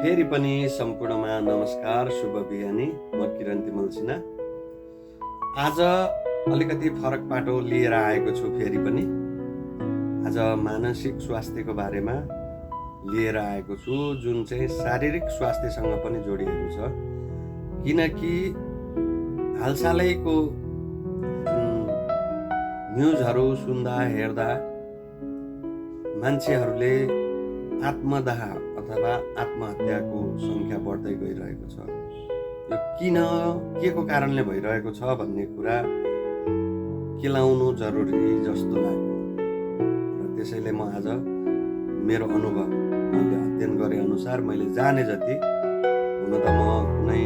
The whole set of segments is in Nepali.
फेरि पनि सम्पूर्णमा नमस्कार, शुभ बिहानी। म किरण तिमल सिन्हा। आज अलिकति फरक पाटो लिएर आएको छु। फेरि पनि आज मानसिक स्वास्थ्यको बारेमा लिएर आएको छु, जुन चाहिँ शारीरिक स्वास्थ्यसँग पनि जोडिएको छ। किनकि हालसालैको न्युजहरू सुन्दा हेर्दा मान्छेहरूले आत्मदाह अथवा आत्महत्याको सङ्ख्या बढ्दै गइरहेको छ। यो किन, के को कारणले भइरहेको छ भन्ने कुरा केलाउनु जरुरी जस्तो लाग्यो र त्यसैले म आज मेरो अनुभव, मैले अध्ययन गरे अनुसार, मैले जाने जति, हुन त म कुनै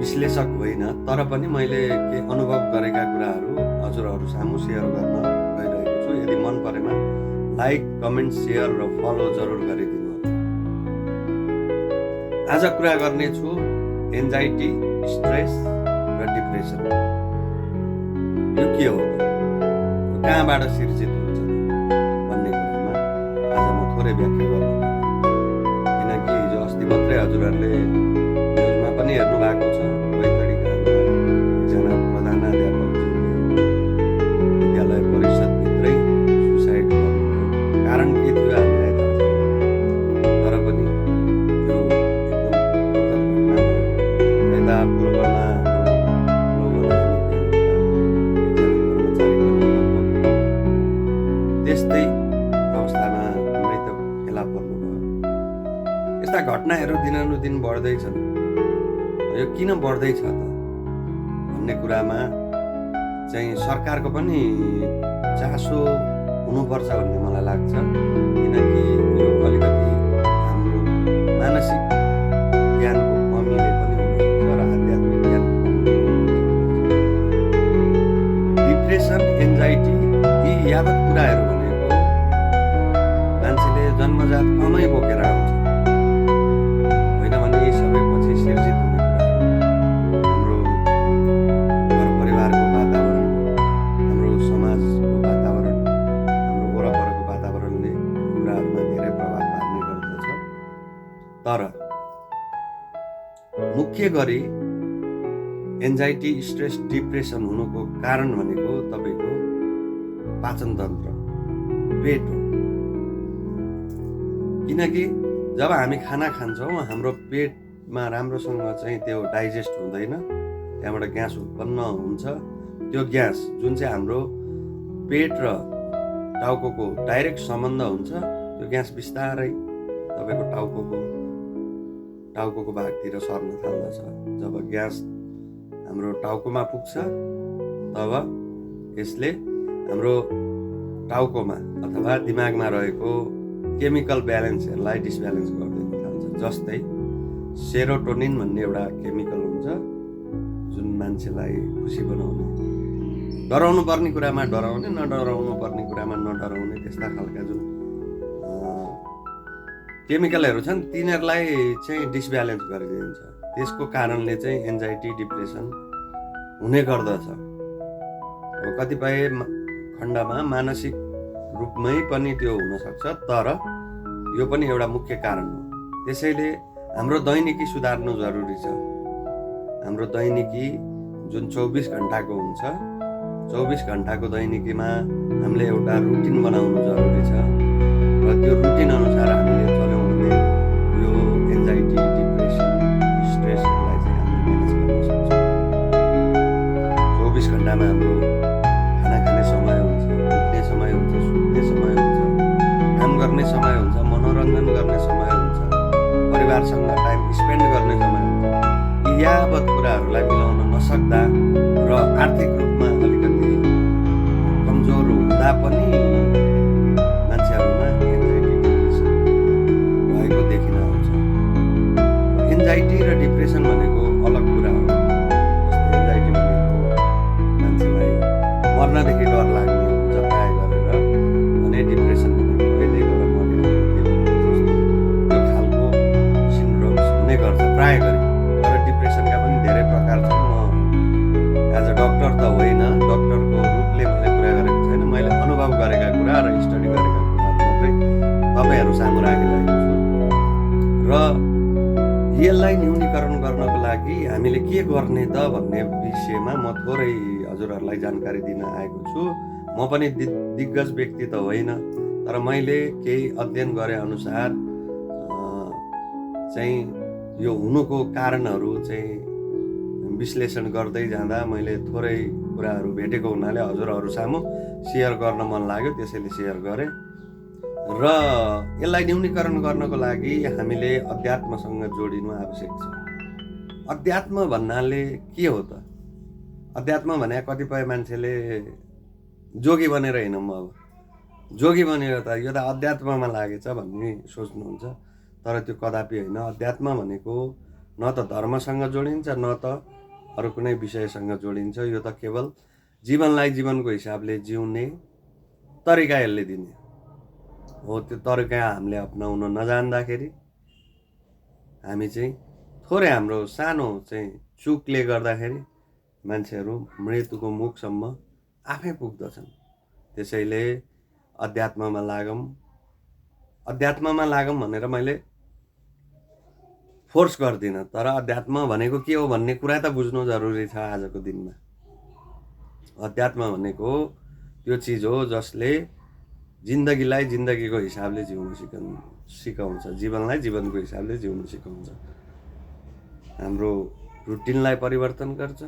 विश्लेषक होइन, तर पनि मैले के अनुभव गरेका कुराहरू हजुरहरू सामु सेयर गर्न गइरहेको छु। यदि मन परेमा लाइक, कमेन्ट, सेयर र फलो जरुर गरिदिनु। आज कुरा गर्नेछु एन्जाइटी, स्ट्रेस र डिप्रेसन। यो के हो, कहाँबाट सिर्जित हुन्छ भन्ने कुरामा आज म थोरै व्याख्या गर्छु। किनकि हिजो अस्ति मात्रै हजुरहरूले न्युजमा पनि हेर्नु भएको छ, बैतडीका एकजना प्रधानाध्यापक विद्यालय परिषदभित्रै सुसाइड गर्नु। कारण के थियो हामीलाई थाहा छैन, तर पनि यो एकदम दुःखद घटना भयो। यता पूर्वमा त्यस्तै अवस्थामा मृत्यु फेला पर्नुभयो। यस्ता घटनाहरू दिनानुदिन बढ्दैछन्। यो किन बढ्दैछ त भन्ने कुरामा चाहिँ सरकारको पनि चासो हुनुपर्छ भन्ने मलाई लाग्छ। किनकि यो अलिकति हाम्रो मानसिक ज्ञानको कमीले पनि हुनसक्छ र आध्यात्मिक ज्ञानको कमीले हुनसक्छ। डिप्रेसन, एन्जाइटी, यी यावत कुराहरू भनेको मान्छेले जन्मजात कमै बोकेर आउँछ, होइन भने यी सबै पछि सिर्जित हुने कुराहरू। हाम्रो घर परिवारको वातावरण, हाम्रो समाजको वातावरण, हाम्रो वरपरको वातावरणले कुराहरूमा धेरै प्रभाव पार्ने गर्दछ। तर मुख्य गरी एन्जाइटी, स्ट्रेस, डिप्रेसन हुनुको कारण भनेको तपाईँको पाचन तन्त्र, पेट हो। किनकि जब हामी खाना खान्छौँ, हाम्रो पेटमा राम्रोसँग चाहिँ त्यो डाइजेस्ट हुँदैन, त्यहाँबाट ग्यास उत्पन्न हुन्छ। त्यो ग्यास जुन चाहिँ हाम्रो पेट र टाउकोको डाइरेक्ट सम्बन्ध हुन्छ, त्यो ग्यास बिस्तारै तपाईँको टाउकोको भागतिर सर्न थाल्दछ। जब ग्यास हाम्रो टाउकोमा पुग्छ, तब यसले हाम्रो टाउकोमा अथवा दिमागमा रहेको केमिकल ब्यालेन्सहरूलाई डिसब्यालेन्स गरिदिन थाल्छ। जस्तै सेरोटोनिन भन्ने एउटा केमिकल हुन्छ, जुन मान्छेलाई खुसी बनाउने, डराउनु पर्ने कुरामा डराउने, नडराउनु पर्ने कुरामा नडराउने, त्यस्ता खालका जुन केमिकलहरू छन्, तिनीहरूलाई चाहिँ डिसब्यालेन्स गरिदिन्छ। त्यसको कारणले चाहिँ एन्जाइटी, डिप्रेसन हुने गर्दछ। अब कतिपय खण्डमा मानसिक रूपमै पनि त्यो हुनसक्छ, तर यो पनि एउटा मुख्य कारण हो। त्यसैले हाम्रो दैनिकी सुधार्नु जरुरी छ। हाम्रो दैनिकी जुन 24 घन्टाको हुन्छ, 24 घन्टाको दैनिकीमा हामीले एउटा रुटिन बनाउनु जरुरी छ र त्यो रुटिन अनुसार हामीले चल्यौँ भने यो एन्जाइटी, डिप्रेसन, स्ट्रेसहरूलाई चाहिँ हामीले म्यानेज गर्न सक्छौँ। 24 घन्टामा हाम्रो खाना खाने समय हुन्छ, उठ्ने समय हुन्छ, सुत्ने समय हुन्छ, काम गर्ने समय हुन्छ, मनोरञ्जन गर्ने समय हुन्छ, परिवारसँग टाइम स्पेन्ड गर्ने समय हुन्छ। यी यावत कुराहरूलाई मिलाउन नसक्दा र आर्थिक रूपमा अलिकति कमजोर हुँदा पनि मान्छेहरूमा एन्जाइटी, डिप्रेसन भएको देखिन आउँछ। एन्जाइटी र डिप्रेसन भनेको अलग कुरा हो। एन्जाइटी भनेको मान्छेलाई मर्नदेखि डर लाग्ने हुन्छ प्राय गरेर, अनि डिप्रेसन भनेको कहिले गएर मर्ने त्यो खालको सिन्ड्रोम्स हुने गर्छ प्राय गरी। तर डिप्रेसनका पनि धेरै प्रकार छन्। म एज अ डक्टर त होइन, डक्टरको रूपले मैले कुरा गरेको छैन, मैले अनुभव गरेका कुरा र स्टडी गरेका कुराहरू मात्रै तपाईँहरू सामु राखिरहेको छु। यसलाई न्यूनीकरण गर्नको लागि हामीले के गर्ने त भन्ने विषयमा म थोरै हजुरहरूलाई जानकारी दिन आएको छु। म पनि दिग्गज व्यक्ति त होइन, तर मैले केही अध्ययन गरे अनुसार चाहिँ यो हुनुको कारणहरू चाहिँ विश्लेषण गर्दै जाँदा मैले थोरै कुराहरू भेटेको हुनाले हजुरहरू सामु सेयर गर्न मन लाग्यो, त्यसैले सेयर गरेँ। र यसलाई न्यूनीकरण गर्नको लागि हामीले अध्यात्मसँग जोडिनु आवश्यक छ। अध्यात्म भन्नाले के हो त? अध्यात्म भने कतिपय मान्छेले जोगी बनेर हिँडौँ, अब जोगी बनेर त यो त अध्यात्ममा लागेछ भन्ने सोच्नुहुन्छ, तर त्यो कदापि होइन। अध्यात्म भनेको न त धर्मसँग जोडिन्छ न त अरू कुनै विषयसँग जोडिन्छ। यो त केवल जीवनलाई जीवनको हिसाबले जिउने तरिका यसले दिने हो। त्यो तरिका हामीले अपनाउन नजान्दाखेरि हामी चाहिँ थोरै हाम्रो सानो चाहिँ चुकले गर्दाखेरि मान्छेहरू मृत्युको मुखसम्म आफै पुग्दछन्। त्यसैले अध्यात्ममा लागौँ भनेर मैले फोर्स गर्दिनँ, तर अध्यात्म भनेको के हो भन्ने कुरा त बुझ्नु जरुरी छ आजको दिनमा। अध्यात्म भनेको त्यो चिज हो जसले जिन्दगीलाई जिन्दगीको हिसाबले जिउन सिकाउँछ, जीवनलाई जीवनको हिसाबले जिउन सिकाउँछ, हाम्रो रुटिनलाई परिवर्तन गर्छ।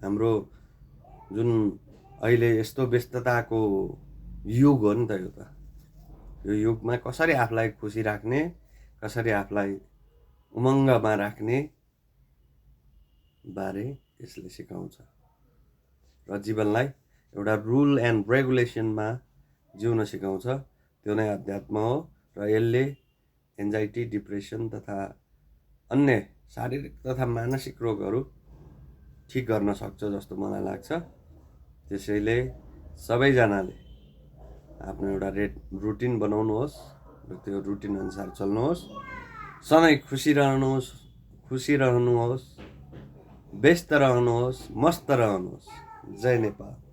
हाम्रो जुन अहिले यस्तो व्यस्तताको युग हो नि त यो त, यो युगमा कसरी आफूलाई खुसी राख्ने, कसरी आफूलाई उमङ्गमा राख्ने बारे यसले सिकाउँछ र जीवनलाई एउटा रुल एन्ड रेगुलेसनमा जिउन सिकाउँछ। त्यो नै अध्यात्म हो र यसले एन्जाइटी, डिप्रेसन तथा अन्य शारीरिक तथा मानसिक रोगहरू ठिक गर्न सक्छ जस्तो मलाई लाग्छ। त्यसैले सबैजनाले आफ्नो एउटा रुटिन बनाउनुहोस् र त्यो रुटिन अनुसार चल्नुहोस्। सधैँ खुसी रहनुहोस्, व्यस्त रहनुहोस्, मस्त रहनुहोस्। जय नेपाल।